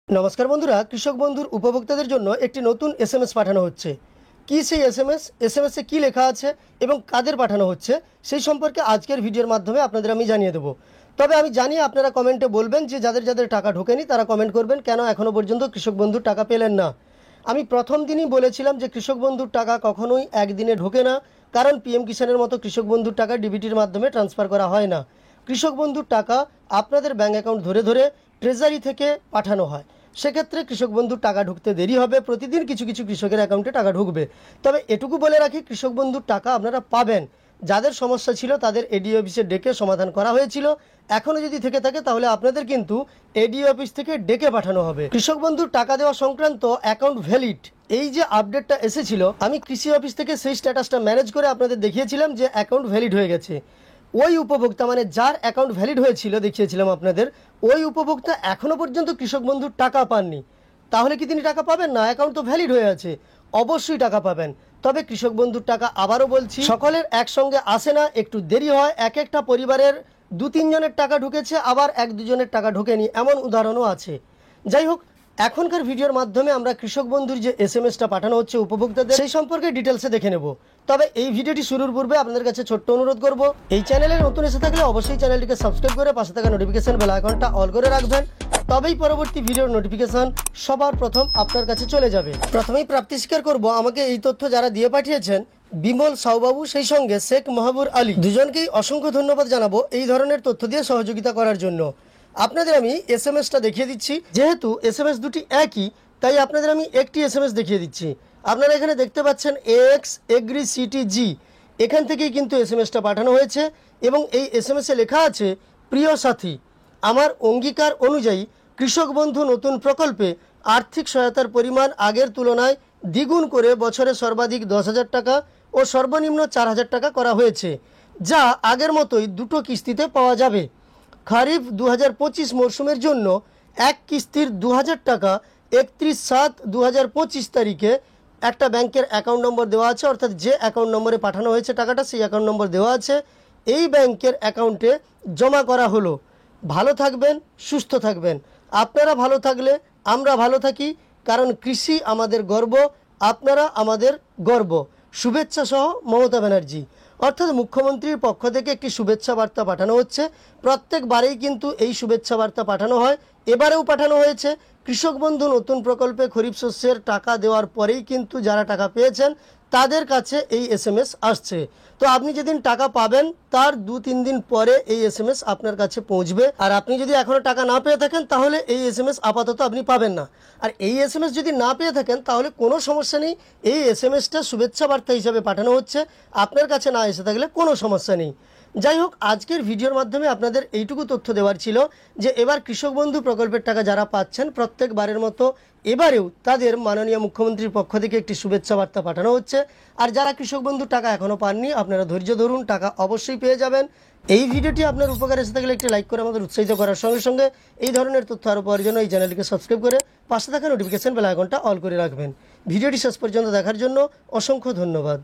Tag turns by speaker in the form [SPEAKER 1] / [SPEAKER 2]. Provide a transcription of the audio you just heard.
[SPEAKER 1] নমস্কার বন্ধুরা, কৃষক বন্ধুর উপভোক্তাদের জন্য একটি নতুন এসএমএস পাঠানো হচ্ছে। কি সেই এসএমএসে কি লেখা আছে এবং কাদের পাঠানো হচ্ছে সেই সম্পর্কে আজকের ভিডিওর মাধ্যমে আপনাদের আমি জানিয়ে দেবো। তবে আমি জানি আপনারা কমেন্টে বলবেন যে যাদের যাদের টাকা ঢোকেনি তারা কমেন্ট করবেন কেন এখনও পর্যন্ত কৃষক বন্ধুর টাকা পেলেন না। আমি প্রথম দিনই বলেছিলাম যে কৃষক বন্ধুর টাকা কখনোই একদিনে ঢোকে না, কারণ পিএম কিষাণের মতো কৃষক বন্ধুর টাকা ডিবিটির মাধ্যমে ট্রান্সফার করা হয় না। কৃষক বন্ধুর টাকা আপনাদের ব্যাঙ্ক অ্যাকাউন্ট ধরে ধরে ট্রেজারি থেকে পাঠানো হয়। সেক্ষেত্রে কৃষক বন্ধুর টাকা ঢুকতে দেরি হবে, প্রতিদিন কিছু কিছু কৃষকের অ্যাকাউন্টে টাকা ঢুকবে। তবে এটুকু বলে রাখি, কৃষক বন্ধুর টাকা আপনারা পাবেন। যাদের সমস্যা ছিল তাদের এডিও অফিসে ডেকে সমাধান করা হয়েছিল। এখনও যদি থেকে থাকে তাহলে আপনাদের কিন্তু এডিও অফিস থেকে ডেকে পাঠানো হবে। কৃষক বন্ধুর টাকা দেওয়া সংক্রান্ত অ্যাকাউন্ট ভ্যালিড এই যে আপডেটটা এসেছিল, আমি কৃষি অফিস থেকে সেই স্ট্যাটাসটা ম্যানেজ করে আপনাদের দেখিয়েছিলাম যে অ্যাকাউন্ট ভ্যালিড হয়ে গেছে। ওই উপভোক্তা মানে যার অ্যাকাউন্ট ভ্যালিড হয়েছিল দেখিয়েছিলাম আপনাদের, ওই উপভোক্তা এখনও পর্যন্ত কৃষক বন্ধুর টাকা পাননি। তাহলে কি তিনি টাকা পাবেন না? অ্যাকাউন্ট তো ভ্যালিড হয়ে আছে, অবশ্যই টাকা পাবেন। তবে কৃষক বন্ধুর টাকা আবারও বলছি, সকলের একসঙ্গে আসে না, একটু দেরি হয়। এক একটা পরিবারের দু তিনজনের টাকা ঢুকেছে, আবার এক দুজনের টাকা ঢোকেনি, এমন উদাহরণও আছে। যাই হোক, এখনকার ভিডিওর মাধ্যমে আমরা কৃষক বন্ধুর যে এসএমএসটা পাঠানো হচ্ছে উপভোক্তাদের সেই সম্পর্কে ডিটেলসে দেখে নেব। তবে এই ভিডিওটি শুরুর পূর্বে আপনাদের কাছে ছোট্ট অনুরোধ করব, এই চ্যানেলে নতুন এসে থাকলে অবশ্যই চ্যানেলটিকে সাবস্ক্রাইব করে পাশে থাকা নোটিফিকেশন বেল আইকনটা অল করে রাখবেন। তবেই পরবর্তী ভিডিওর নোটিফিকেশন সবার প্রথম আপনার কাছে চলে যাবে। প্রথমেই প্রাপ্তি স্বীকার করব, আমাকে এই তথ্য যারা দিয়ে পাঠিয়েছেন, বিমল সাউবাবু সেই সঙ্গে শেখ মাহবুর আলী, দুজনকেই অসংখ্য ধন্যবাদ জানাবো এই ধরনের তথ্য দিয়ে সহযোগিতা করার জন্য। আপনাদের আমি এসএমএসটা দেখিয়ে দিচ্ছি। যেহেতু এসএমএস দুটি একই, তাই আপনাদের আমি একটি এসএমএস দেখিয়ে দিচ্ছি। আপনারা এখানে দেখতে পাচ্ছেন এক্স এগ্রি সিটি জি, এখান থেকেই কিন্তু এসএমএসটা পাঠানো হয়েছে এবং এই এসএমএসে লেখা আছে, প্রিয় সাথী, আমার অঙ্গীকার অনুযায়ী কৃষক বন্ধু নতুন প্রকল্পে আর্থিক সহায়তার পরিমাণ আগের তুলনায় দ্বিগুণ করে বছরে সর্বাধিক 10,000 টাকা ও সর্বনিম্ন 4,000 টাকা করা হয়েছে, যা আগের মতোই দুটো কিস্তিতে পাওয়া যাবে। খারিফ 2025 মরশুমের জন্য এক কিস্তির 2,000 টাকা 31/7/2025 তারিখে একটা ব্যাংকের অ্যাকাউন্ট নম্বর দেওয়া আছে, অর্থাৎ যে অ্যাকাউন্ট নম্বরে পাঠানো হয়েছে টাকাটা সেই অ্যাকাউন্ট নম্বর দেওয়া আছে, এই ব্যাংকের অ্যাকাউন্টে জমা করা হলো। ভালো থাকবেন, সুস্থ থাকবেন। আপনারা ভালো থাকলে আমরা ভালো থাকি, কারণ কৃষি আমাদের গর্ব, আপনারা আমাদের গর্ব। শুভেচ্ছা সহ মমতা ব্যানার্জি। অর্থাৎ মুখ্যমন্ত্রীর পক্ষ থেকে একটি শুভেচ্ছা বার্তা পাঠানো হচ্ছে। প্রত্যেকবারেই কিন্তু এই শুভেচ্ছা বার্তা পাঠানো হয়, এবারেও পাঠানো হয়েছে। কৃষক বন্ধু নতুন প্রকল্পে খরিফ শস্যের টাকা দেওয়ার পরেই কিন্তু যারা টাকা পেয়েছেন তাদের কাছে এই এসএমএস আসছে। তো আপনি যেদিন টাকা পাবেন তার 2-3 দিন পরে এই এসএমএস আপনার কাছে পৌঁছবে। আর আপনি যদি এখনও টাকা না পেয়ে থাকেন তাহলে এই এসএমএস আপাতত আপনি পাবেন না। আর এই এসএমএস যদি না পেয়ে থাকেন তাহলে কোনো সমস্যা নেই, এই এসএমএসটা শুভেচ্ছা বার্তা হিসাবে পাঠানো হচ্ছে, আপনার কাছে না এসে থাকলে কোনো সমস্যা নেই। যাই হোক, আজকের ভিডিওর মাধ্যমে আপনাদের এইটুকু তথ্য দেওয়ার ছিল যে এবার কৃষক বন্ধু প্রকল্পের টাকা যারা পাচ্ছেন প্রত্যেকবারের মতো এবারেও তাদের মাননীয় মুখ্যমন্ত্রীর পক্ষ থেকে একটি শুভেচ্ছা বার্তা পাঠানো হচ্ছে। আর যারা কৃষক বন্ধুর টাকা এখনও পাননি, আপনারা ধৈর্য ধরুন, টাকা অবশ্যই পেয়ে যাবেন। এই ভিডিওটি আপনার উপকার এসে থাকলে একটি লাইক করে আমাদের উৎসাহিত করার সঙ্গে সঙ্গে এই ধরনের তথ্য আরও পাওয়ার জন্য এই চ্যানেলটিকে সাবস্ক্রাইব করে পাশে থাকা নোটিফিকেশন বেল আইকনটা অল করে রাখবেন। ভিডিওটি শেষ পর্যন্ত দেখার জন্য অসংখ্য ধন্যবাদ।